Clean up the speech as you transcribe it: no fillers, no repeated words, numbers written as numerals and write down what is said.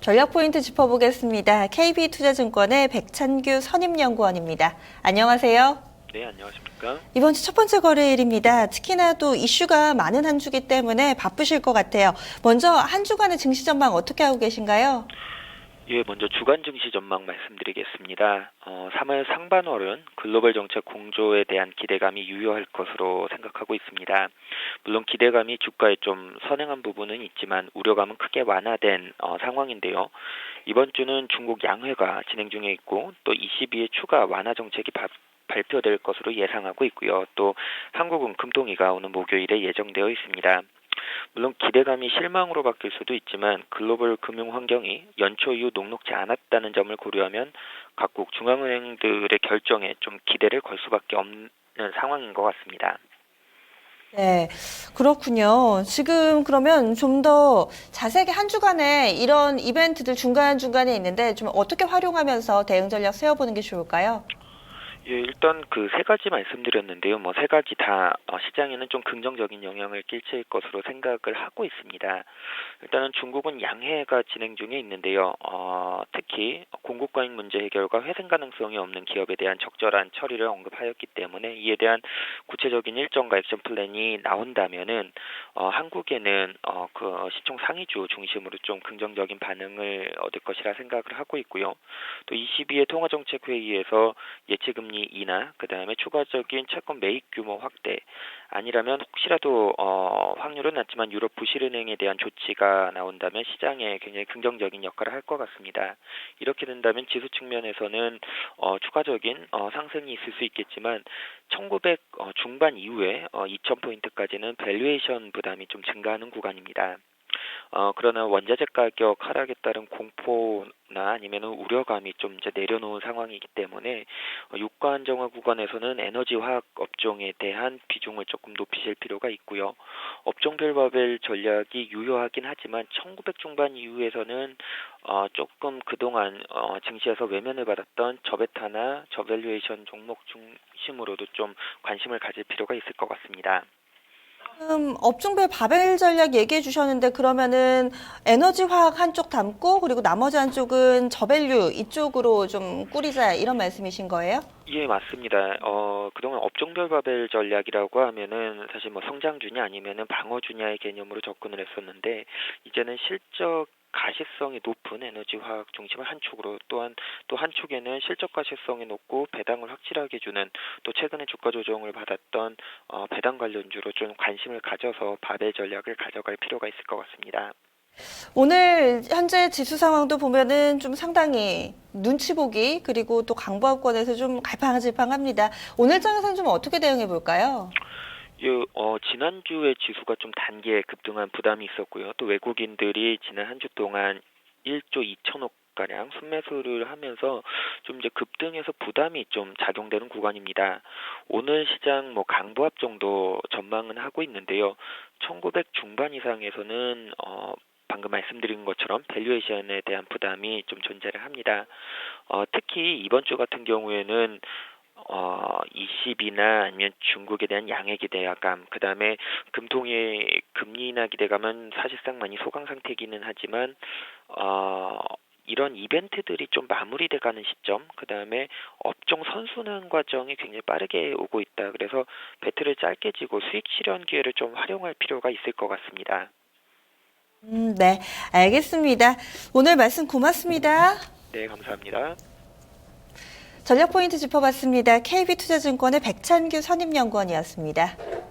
전략 포인트 짚어보겠습니다. KB투자증권의 백찬규 선임연구원입니다. 안녕하세요. 네, 안녕하십니까? 이번 주 첫 번째 거래일입니다. 특히나 또 이슈가 많은 한 주기 때문에 바쁘실 것 같아요. 먼저 한 주간의 증시 전망 어떻게 하고 계신가요? 예, 먼저 주간 증시 전망 말씀드리겠습니다. 3월 상반월은 글로벌 정책 공조에 대한 기대감이 유효할 것으로 생각하고 있습니다. 물론 기대감이 주가에 좀 선행한 부분은 있지만 우려감은 크게 완화된 상황인데요. 이번 주는 중국 양회가 진행 중에 있고 또 ECB의 추가 완화 정책이 발표될 것으로 예상하고 있고요. 또 한국은 금통위가 오는 목요일에 예정되어 있습니다. 물론 기대감이 실망으로 바뀔 수도 있지만 글로벌 금융 환경이 연초 이후 녹록지 않았다는 점을 고려하면 각국 중앙은행들의 결정에 좀 기대를 걸 수밖에 없는 상황인 것 같습니다. 네, 그렇군요. 지금 그러면 좀 더 자세하게 한 주간에 이런 이벤트들 중간중간에 있는데 좀 어떻게 활용하면서 대응 전략 세워보는 게 좋을까요? 예, 일단 그 세 가지 말씀드렸는데요. 뭐 세 가지 다 시장에는 좀 긍정적인 영향을 끼칠 것으로 생각을 하고 있습니다. 일단은 중국은 양해가 진행 중에 있는데요. 특히 공급 과잉 문제 해결과 회생 가능성이 없는 기업에 대한 적절한 처리를 언급하였기 때문에 이에 대한 구체적인 일정과 액션 플랜이 나온다면은 한국에는 그 시총 상위주 중심으로 좀 긍정적인 반응을 얻을 것이라 생각을 하고 있고요. 또 22회 통화정책회의에서 예치금리 인하, 그 다음에 추가적인 채권 매입 규모 확대, 아니라면 혹시라도 확률은 낮지만 유럽 부실은행에 대한 조치가 나온다면 시장에 굉장히 긍정적인 역할을 할 것 같습니다. 이렇게 된다면 지수 측면에서는 추가적인 상승이 있을 수 있겠지만 1900 중반 이후에 2000포인트까지는 밸류에이션 부담이 좀 증가하는 구간입니다. 그러나 원자재 가격 하락에 따른 공포나 아니면 우려감이 좀 이제 내려놓은 상황이기 때문에 유가 안정화 구간에서는 에너지 화학 업종에 대한 비중을 조금 높이실 필요가 있고요. 업종별 바벨 전략이 유효하긴 하지만 1900 중반 이후에서는 조금 그동안 증시에서 외면을 받았던 저베타나 저밸류에이션 종목 중심으로도 좀 관심을 가질 필요가 있을 것 같습니다. 업종별 바벨 전략 얘기해 주셨는데 그러면은 에너지 화학 한쪽 담고 그리고 나머지 한쪽은 저밸류 이쪽으로 좀 꾸리자 이런 말씀이신 거예요? 예, 맞습니다. 그동안 업종별 바벨 전략이라고 하면은 사실 뭐 성장주냐 아니면은 방어주냐의 개념으로 접근을 했었는데 이제는 실적 가시성이 높은 에너지 화학 중심을 한 축으로 또한 또 한 축에는 실적 가시성이 높고 배당을 확실하게 주는 또 최근에 주가 조정을 받았던 배당 관련주로 좀 관심을 가져서 바벨 전략을 가져갈 필요가 있을 것 같습니다. 오늘 현재 지수 상황도 보면은 좀 상당히 눈치 보기 그리고 또 강보합권에서 좀 갈팡질팡합니다. 오늘 장에서는 좀 어떻게 대응해 볼까요? 예, 지난주에 지수가 좀 단기에 급등한 부담이 있었고요. 또 외국인들이 지난 한 주 동안 1조 2천억 가량 순매수를 하면서 좀 이제 급등해서 부담이 좀 작용되는 구간입니다. 오늘 시장 뭐 강보합 정도 전망은 하고 있는데요. 1900 중반 이상에서는 방금 말씀드린 것처럼 밸류에이션에 대한 부담이 좀 존재를 합니다. 특히 이번 주 같은 경우에는 20이나 아니면 중국에 대한 양해 기대감, 그 다음에 금통의 금리 인하 기대감은 사실상 많이 소강 상태이기는 하지만, 이런 이벤트들이 좀 마무리돼가는 시점, 그 다음에 업종 선순환 과정이 굉장히 빠르게 오고 있다. 그래서 배틀을 짧게 지고 수익 실현 기회를 좀 활용할 필요가 있을 것 같습니다. 네, 알겠습니다. 오늘 말씀 고맙습니다. 네, 감사합니다. 전략 포인트 짚어봤습니다. KB투자증권의 백찬규 선임연구원이었습니다.